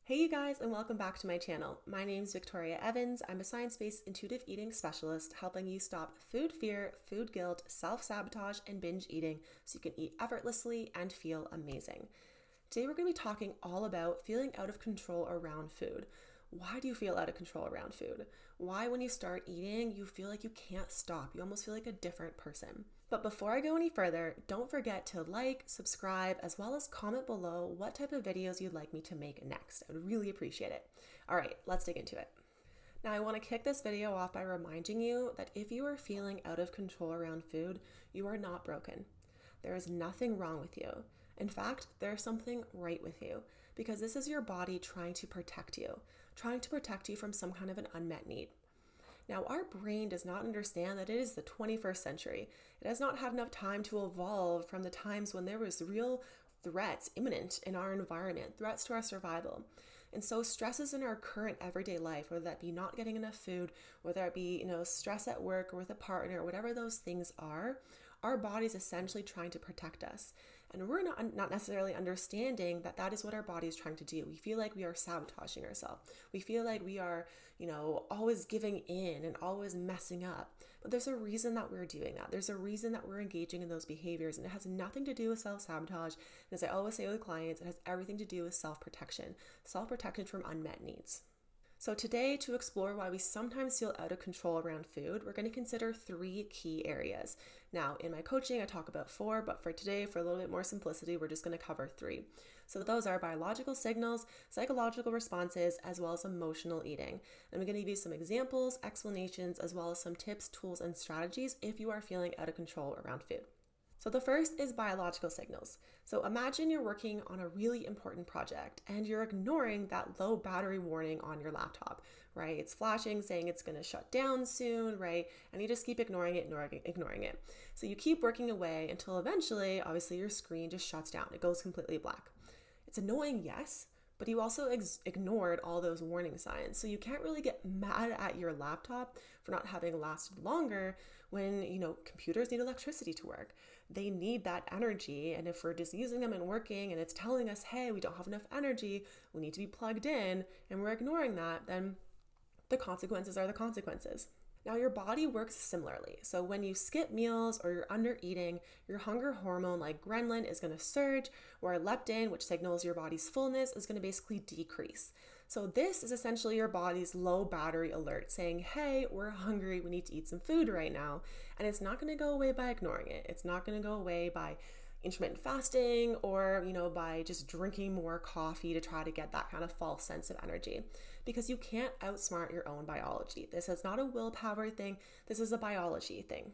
Hey you guys, and welcome back to my channel. My name is Victoria Evans. I'm a science-based intuitive eating specialist helping you stop food fear, food guilt, self-sabotage, and binge eating so you can eat effortlessly and feel amazing. Today we're going to be talking all about feeling out of control around food. Why do you feel out of control around food? Why when you start eating, you feel like you can't stop. You almost feel like a different person. But before I go any further, don't forget to like, subscribe, as well as comment below what type of videos you'd like me to make next. I would really appreciate it. All right, let's dig into it. Now, I want to kick this video off by reminding you that if you are feeling out of control around food, you are not broken. There is nothing wrong with you. In fact, there's something right with you because this is your body trying to protect you from some kind of an unmet need. Now, our brain does not understand that it is the 21st century. It has not had enough time to evolve from the times when there was real threats imminent in our environment, threats to our survival. And so stresses in our current everyday life, whether that be not getting enough food, whether it be, stress at work or with a partner, whatever those things are, our body's essentially trying to protect us. And we're not necessarily understanding that that is what our body is trying to do. We feel like we are sabotaging ourselves. We feel like we are, always giving in and always messing up. But there's a reason that we're doing that. There's a reason that we're engaging in those behaviors, and it has nothing to do with self-sabotage. And as I always say with clients, it has everything to do with self-protection from unmet needs. So today, to explore why we sometimes feel out of control around food, we're going to consider 3 key areas. Now, in my coaching, I talk about 4, but for today, for a little bit more simplicity, we're just going to cover 3. So those are biological signals, psychological responses, as well as emotional eating. And I'm going to give you some examples, explanations, as well as some tips, tools, and strategies if you are feeling out of control around food. So the first is biological signals. So imagine you're working on a really important project and you're ignoring that low battery warning on your laptop, right? It's flashing saying it's going to shut down soon, right? And you just keep ignoring it. So you keep working away until eventually, obviously, your screen just shuts down. It goes completely black. It's annoying, yes, but you also ignored all those warning signs. So you can't really get mad at your laptop for not having lasted longer when, computers need electricity to work. They need that energy. And if we're just using them and working and it's telling us, hey, we don't have enough energy, we need to be plugged in, and we're ignoring that, then the consequences are the consequences. Now, your body works similarly. So when you skip meals or you're under eating, your hunger hormone like ghrelin is going to surge, where leptin, which signals your body's fullness, is going to basically decrease. So this is essentially your body's low battery alert saying, hey, we're hungry, we need to eat some food right now. And it's not going to go away by ignoring it. It's not going to go away by intermittent fasting or, by just drinking more coffee to try to get that kind of false sense of energy, because you can't outsmart your own biology. This is not a willpower thing. This is a biology thing.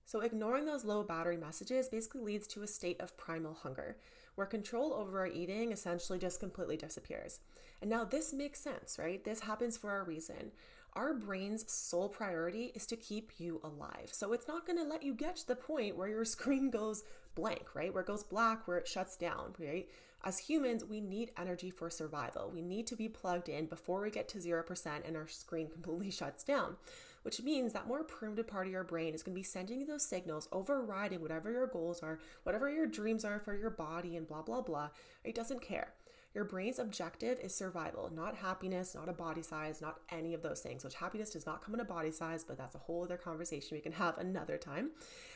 So ignoring those low battery messages basically leads to a state of primal hunger, where control over our eating essentially just completely disappears. And now this makes sense, right? This happens for a reason. Our brain's sole priority is to keep you alive. So it's not going to let you get to the point where your screen goes blank, right? Where it goes black, where it shuts down, right? As humans, we need energy for survival. We need to be plugged in before we get to 0% and our screen completely shuts down, which means that more primitive part of your brain is going to be sending you those signals, overriding whatever your goals are, whatever your dreams are for your body and blah, blah, blah. It doesn't care. Your brain's objective is survival, not happiness, not a body size, not any of those things, which happiness does not come in a body size, but that's a whole other conversation we can have another time.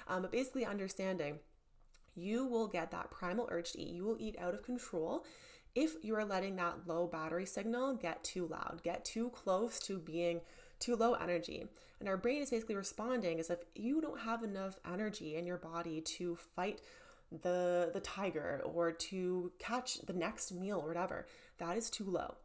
But basically understanding you will get that primal urge to eat. You will eat out of control if you are letting that low battery signal get too loud, get too close to being too low energy. And our brain is basically responding as if you don't have enough energy in your body to fight the tiger or to catch the next meal or whatever. That is too low,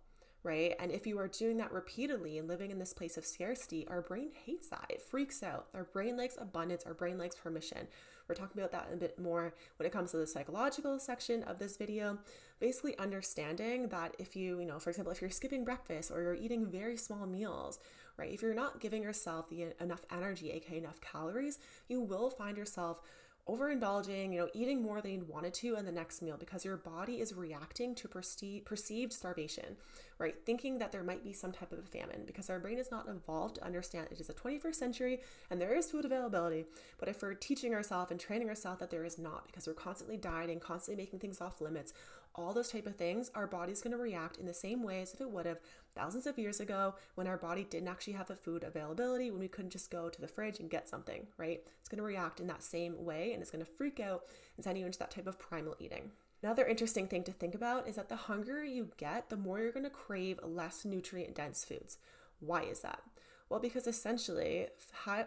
right? And if you are doing that repeatedly and living in this place of scarcity, our brain hates that. It freaks out. Our brain likes abundance. Our brain likes permission. We're talking about that a bit more when it comes to the psychological section of this video. Basically understanding that if you, for example, if you're skipping breakfast or you're eating very small meals, right? If you're not giving yourself enough energy, aka enough calories, you will find yourself overindulging, eating more than you wanted to in the next meal because your body is reacting to perceived starvation, right? Thinking that there might be some type of a famine because our brain is not evolved to understand it is the 21st century and there is food availability. But if we're teaching ourselves and training ourselves that there is not, because we're constantly dieting, constantly making things off limits, all those type of things, our body's going to react in the same way as if it would have thousands of years ago when our body didn't actually have a food availability, when we couldn't just go to the fridge and get something, right? It's going to react in that same way, and it's going to freak out and send you into that type of primal eating. Another interesting thing to think about is that the hungrier you get, the more you're going to crave less nutrient-dense foods. Why is that? Well, because essentially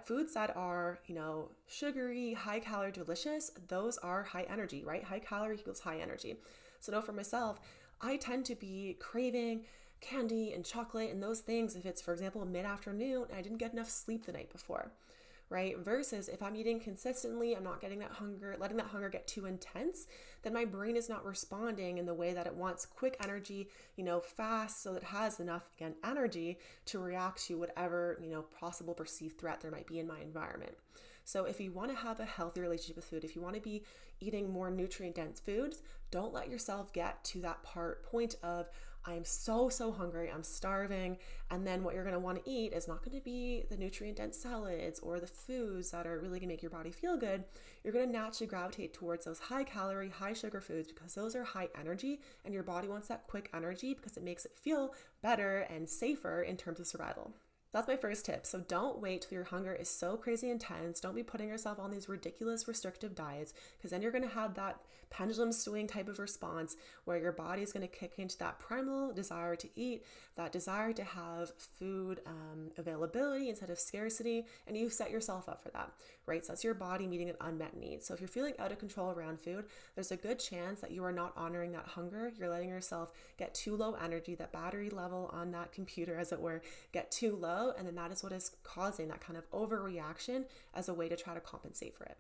foods that are, sugary, high calorie, delicious, those are high energy, right? High calorie equals high energy. So for myself, I tend to be craving candy and chocolate and those things if it's, for example, mid-afternoon and I didn't get enough sleep the night before, right? Versus if I'm eating consistently, I'm not getting that hunger, letting that hunger get too intense, then my brain is not responding in the way that it wants quick energy, fast, so it has enough, again, energy to react to whatever, possible perceived threat there might be in my environment. So if you want to have a healthy relationship with food, if you want to be eating more nutrient-dense foods, don't let yourself get to that point of, I am so hungry, I'm starving, and then what you're going to want to eat is not going to be the nutrient-dense salads or the foods that are really going to make your body feel good. You're going to naturally gravitate towards those high-calorie, high-sugar foods because those are high energy, and your body wants that quick energy because it makes it feel better and safer in terms of survival. That's my first tip. So don't wait till your hunger is so crazy intense. Don't be putting yourself on these ridiculous restrictive diets, because then you're going to have that pendulum swing type of response where your body is going to kick into that primal desire to eat, that desire to have food availability instead of scarcity, and you set yourself up for that, right? So that's your body meeting an unmet need. So if you're feeling out of control around food, there's a good chance that you are not honoring that hunger. You're letting yourself get too low energy, that battery level on that computer, as it were, get too low, and then that is what is causing that kind of overreaction as a way to try to compensate for it.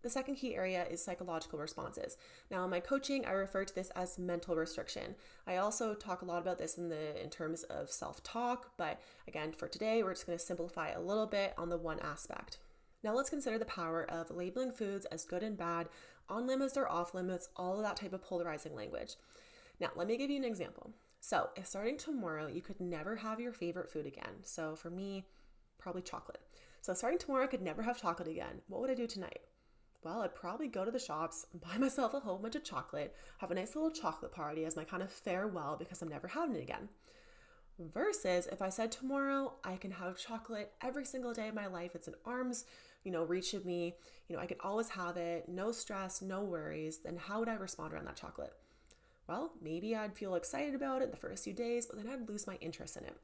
The second key area is psychological responses. Now, in my coaching, I refer to this as mental restriction. I also talk a lot about this in terms of self-talk, but again, for today, we're just going to simplify a little bit on the one aspect. Now, let's consider the power of labeling foods as good and bad, on limits or off limits, all of that type of polarizing language. Now, let me give you an example. So, if starting tomorrow, you could never have your favorite food again. So, for me, probably chocolate. So, starting tomorrow, I could never have chocolate again. What would I do tonight? Well, I'd probably go to the shops, buy myself a whole bunch of chocolate, have a nice little chocolate party as my kind of farewell because I'm never having it again. Versus if I said tomorrow, I can have chocolate every single day of my life. It's an arm's, reach of me. I could always have it, no stress, no worries. Then how would I respond around that chocolate? Well, maybe I'd feel excited about it the first few days, but then I'd lose my interest in it.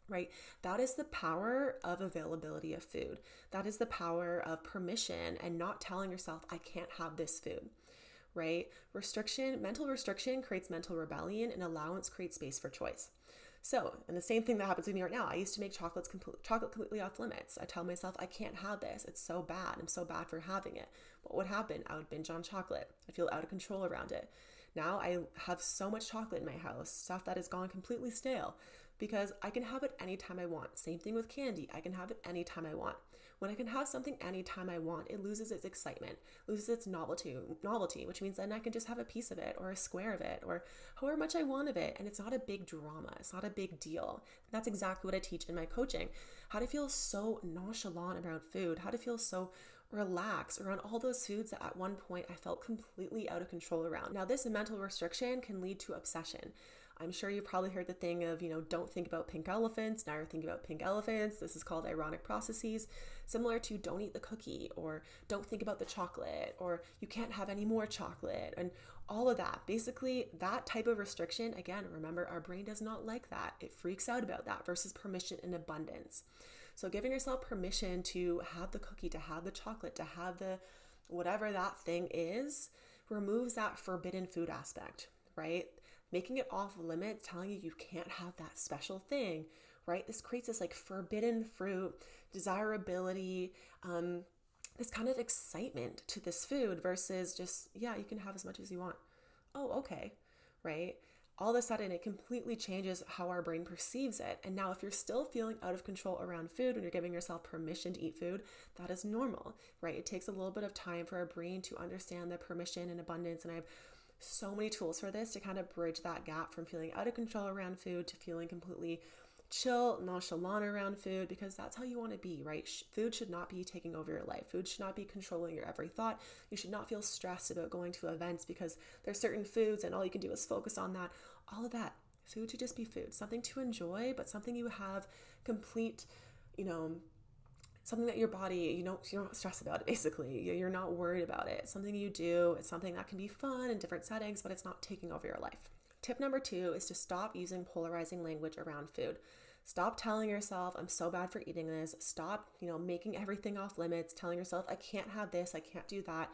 Right? That is the power of availability of food. That is the power of permission and not telling yourself, I can't have this food, right? Mental restriction creates mental rebellion, and allowance creates space for choice. So, and the same thing that happens with me right now, I used to make chocolate completely off limits. I tell myself, I can't have this. It's so bad. I'm so bad for having it. What would happen? I would binge on chocolate. I feel out of control around it. Now I have so much chocolate in my house, stuff that has gone completely stale, because I can have it anytime I want. Same thing with candy. I can have it anytime I want. When I can have something anytime I want, it loses its excitement, loses its novelty, which means then I can just have a piece of it or a square of it or however much I want of it. And it's not a big drama. It's not a big deal. And that's exactly what I teach in my coaching. How to feel so nonchalant around food, how to feel so relaxed around all those foods that at one point I felt completely out of control around. Now, this mental restriction can lead to obsession. I'm sure you've probably heard the thing of, don't think about pink elephants. Now you're thinking about pink elephants. This is called ironic processes, similar to don't eat the cookie, or don't think about the chocolate, or you can't have any more chocolate, and all of that. Basically, that type of restriction, again, remember, our brain does not like that. It freaks out about that versus permission and abundance. So giving yourself permission to have the cookie, to have the chocolate, to have the whatever that thing is, removes that forbidden food aspect, right? Making it off limits, telling you can't have that special thing, right? This creates this forbidden fruit, desirability, this kind of excitement to this food versus just, you can have as much as you want. Oh, okay, right? All of a sudden, it completely changes how our brain perceives it. And now if you're still feeling out of control around food when you're giving yourself permission to eat food, that is normal, right? It takes a little bit of time for our brain to understand the permission and abundance. And I have so many tools for this to kind of bridge that gap from feeling out of control around food to feeling completely chill, nonchalant around food, because that's how you want to be, right? Food should not be taking over your life. Food should not be controlling your every thought. You should not feel stressed about going to events because there's certain foods and all you can do is focus on that. All of that. Food should just be food, something to enjoy, but something you have complete, something that your body, you don't stress about it, basically. You're not worried about it. Something you do, it's something that can be fun in different settings, but it's not taking over your life. Tip number 2 is to stop using polarizing language around food. Stop telling yourself, I'm so bad for eating this. Stop, making everything off limits, telling yourself, I can't have this, I can't do that.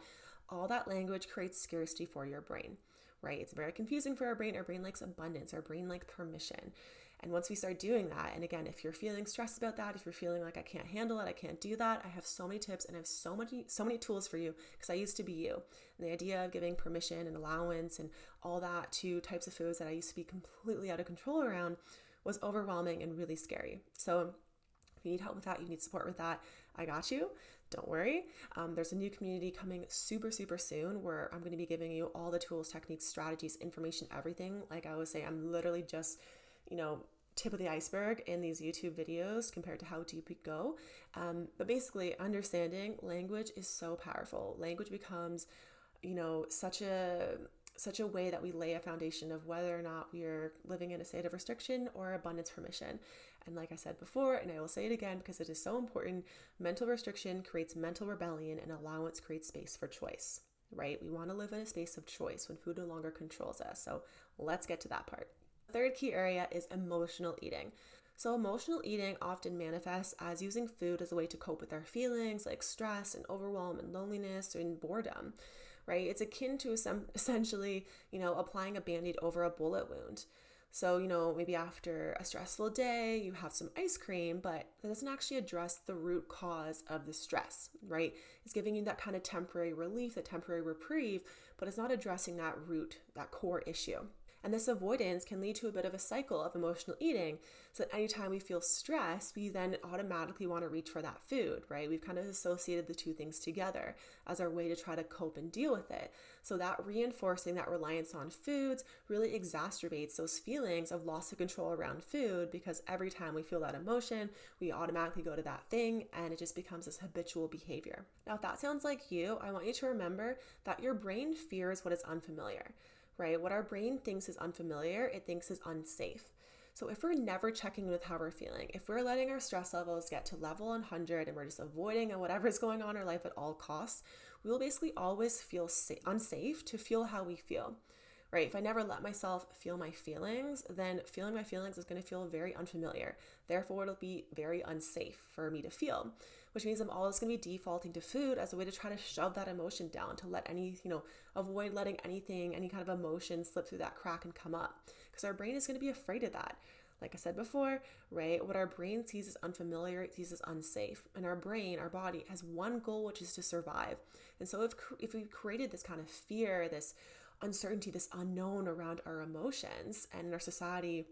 All that language creates scarcity for your brain, right? It's very confusing for our brain. Our brain likes abundance. Our brain likes permission. And once we start doing that, and again, if you're feeling stressed about that, if you're feeling like I can't handle it, I can't do that, I have so many tips and I have so many tools for you, because I used to be you. And the idea of giving permission and allowance and all that to types of foods that I used to be completely out of control around was overwhelming and really scary. So if you need help with that, you need support with that, I got you. Don't worry. There's a new community coming super, super soon where I'm going to be giving you all the tools, techniques, strategies, information, everything. Like I always say, I'm literally just tip of the iceberg in these YouTube videos compared to how deep we go. But basically, understanding language is so powerful. Language becomes, such a way that we lay a foundation of whether or not we are living in a state of restriction or abundance permission. And like I said before, and I will say it again because it is so important, mental restriction creates mental rebellion and allowance creates space for choice, right? We want to live in a space of choice when food no longer controls us. So let's get to that part. The third key area is emotional eating. So emotional eating often manifests as using food as a way to cope with our feelings like stress and overwhelm and loneliness and boredom, right? It's akin to essentially, applying a Band-Aid over a bullet wound. So, maybe after a stressful day, you have some ice cream, but that doesn't actually address the root cause of the stress, right? It's giving you that kind of temporary relief, that temporary reprieve, but it's not addressing that root, that core issue. And this avoidance can lead to a bit of a cycle of emotional eating. So that anytime we feel stress, we then automatically want to reach for that food, right? We've kind of associated the two things together as our way to try to cope and deal with it. So that reinforcing that reliance on foods really exacerbates those feelings of loss of control around food, because every time we feel that emotion, we automatically go to that thing and it just becomes this habitual behavior. Now, if that sounds like you, I want you to remember that your brain fears what is unfamiliar. Right? What our brain thinks is unfamiliar, it thinks is unsafe. So if we're never checking in with how we're feeling, if we're letting our stress levels get to level 100 and we're just avoiding whatever's going on in our life at all costs, we will basically always feel unsafe to feel how we feel. Right? If I never let myself feel my feelings, then feeling my feelings is going to feel very unfamiliar. Therefore, it'll be very unsafe for me to feel, which means I'm always going to be defaulting to food as a way to try to shove that emotion down, to let avoid letting anything, any kind of emotion slip through that crack and come up, because our brain is going to be afraid of that. Like I said before, right? What our brain sees as unfamiliar, it sees as unsafe. And our brain, our body has one goal, which is to survive. And so if we've created this kind of fear, this uncertainty, this unknown around our emotions, and in our society,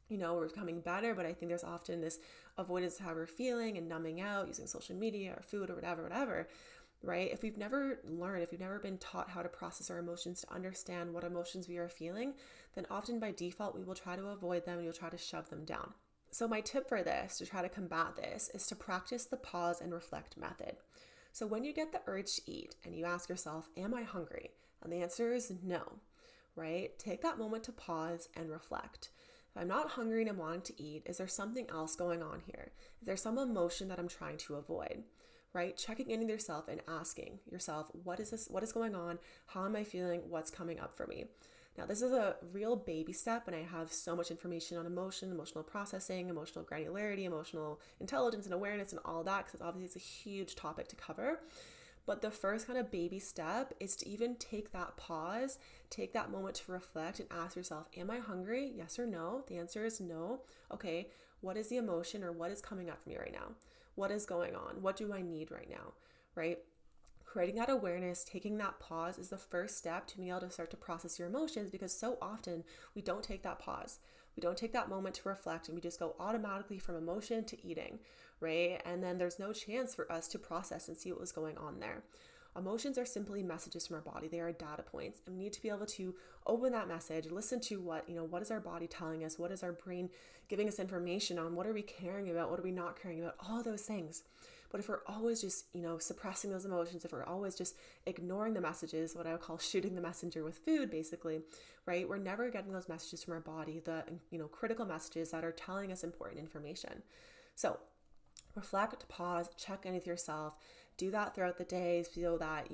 we're becoming better, but I think there's often this avoidance of how we're feeling and numbing out using social media or food or whatever, right? If we've never learned, if we've never been taught how to process our emotions, to understand what emotions we are feeling, then often by default, we will try to avoid them and you'll try to shove them down. So my tip for this, to try to combat this, is to practice the pause and reflect method. So when you get the urge to eat and you ask yourself, am I hungry? And the answer is no, right? Take that moment to pause and reflect. If I'm not hungry and I'm wanting to eat, is there something else going on here? Is there some emotion that I'm trying to avoid, right? Checking in with yourself and asking yourself, what is this? What is going on? How am I feeling? What's coming up for me? Now, this is a real baby step, and I have so much information on emotion, emotional processing, emotional granularity, emotional intelligence and awareness and all that, because obviously it's a huge topic to cover. But the first kind of baby step is to even take that pause, take that moment to reflect and ask yourself, am I hungry? Yes or no? The answer is no. Okay, what is the emotion or what is coming up for me right now? What is going on? What do I need right now, right? Creating that awareness, taking that pause is the first step to being able to start to process your emotions, because so often we don't take that pause. We don't take that moment to reflect and we just go automatically from emotion to eating, right? And then there's no chance for us to process and see what was going on there. Emotions are simply messages from our body. They are data points, and we need to be able to open that message, listen to what is our body telling us, what is our brain giving us information on, what are we caring about, what are we not caring about, all those things. But if we're always just, suppressing those emotions, if we're always just ignoring the messages, what I would call shooting the messenger with food, basically, right? We're never getting those messages from our body, the, critical messages that are telling us important information. So reflect, pause, check in with yourself, do that throughout the day so that,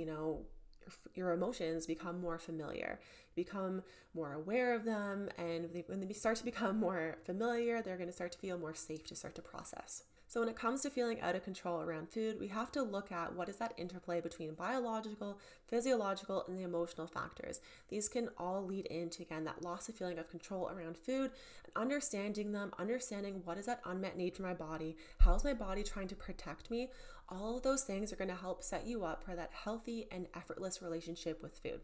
your emotions become more familiar, become more aware of them. And when they start to become more familiar, they're going to start to feel more safe to start to process. So when it comes to feeling out of control around food, we have to look at what is that interplay between biological, physiological, and the emotional factors. These can all lead into, again, that loss of feeling of control around food, and understanding what is that unmet need for my body, how's my body trying to protect me. All of those things are going to help set you up for that healthy and effortless relationship with food.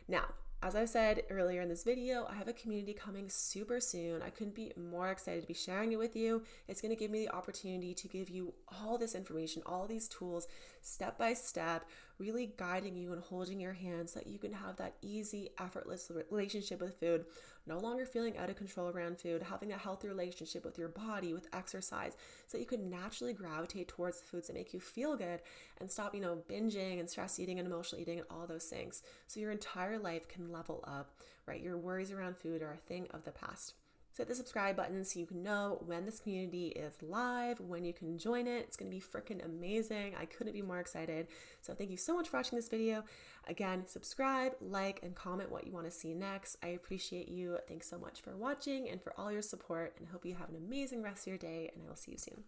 Now, as I said earlier in this video, I have a community coming super soon. I couldn't be more excited to be sharing it with you. It's going to give me the opportunity to give you all this information, all these tools, step by step, really guiding you and holding your hand so that you can have that easy, effortless relationship with food, no longer feeling out of control around food, having a healthy relationship with your body, with exercise, so that you can naturally gravitate towards the foods that make you feel good and stop, binging and stress eating and emotional eating and all those things. So your entire life can level up, right? Your worries around food are a thing of the past. So hit the subscribe button so you can know when this community is live, when you can join it. It's going to be freaking amazing. I couldn't be more excited. So thank you so much for watching this video. Again, subscribe, like, and comment what you want to see next. I appreciate you. Thanks so much for watching and for all your support, and I hope you have an amazing rest of your day, and I will see you soon.